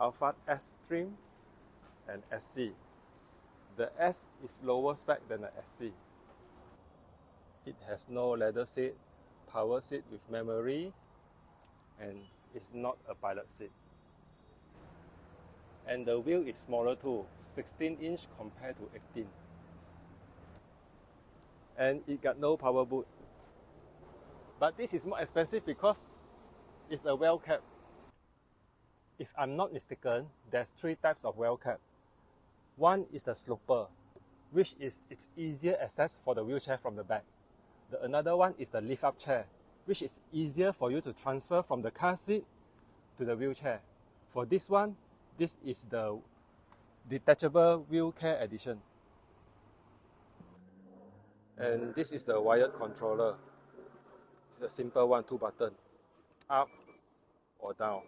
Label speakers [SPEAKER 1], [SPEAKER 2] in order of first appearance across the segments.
[SPEAKER 1] Alphard S trim and SC. The S is lower spec than the SC. It has no leather seat, power seat with memory, and it's not a pilot seat. And the wheel is smaller too, 16 inch compared to 18. And it got no power boot. But this is more expensive because it's a Welcab. If I'm not mistaken, there's 3 types of Welcab. One is the sloper, which is it's easier access for the wheelchair from the back. The another one is the lift-up chair, which is easier for you to transfer from the car seat to the wheelchair. For this one, this is the Detachable Wheelchair edition. And this is the wired controller. It's a simple one, 2 buttons, up or down.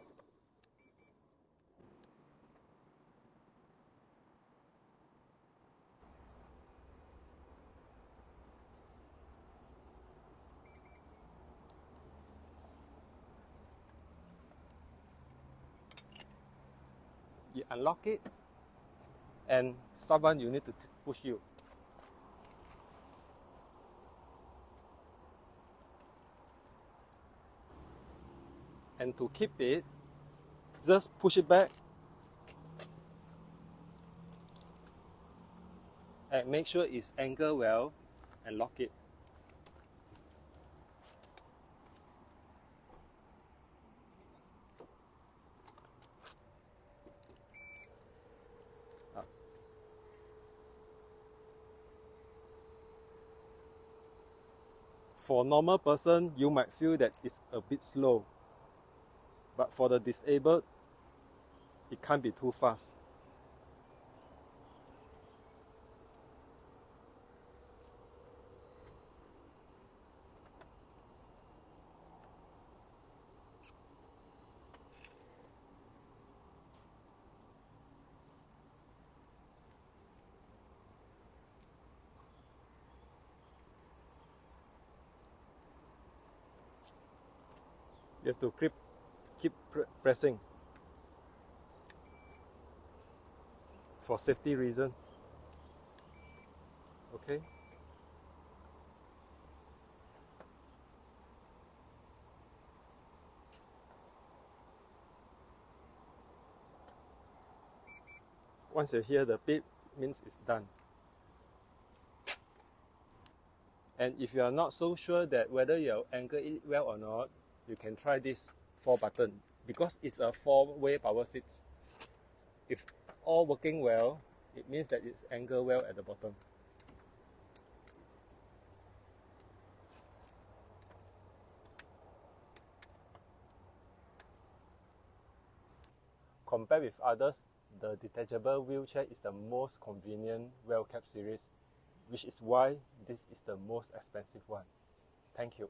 [SPEAKER 1] You unlock it, and someone you need to push you. And to keep it, just push it back and make sure it's anchored well and lock it. For a normal person, you might feel that it's a bit slow. But for the disabled, it can't be too fast. You have to keep pressing for safety reason. Okay. Once you hear the beep, it means it's done. And if you are not so sure that whether you anchor it well or not, you can try this 4 button because it's a 4-way power seat. If all working well, it means that it's anchored well at the bottom. Compared with others, the detachable wheelchair is the most convenient Welcab series, which is why this is the most expensive one. Thank you.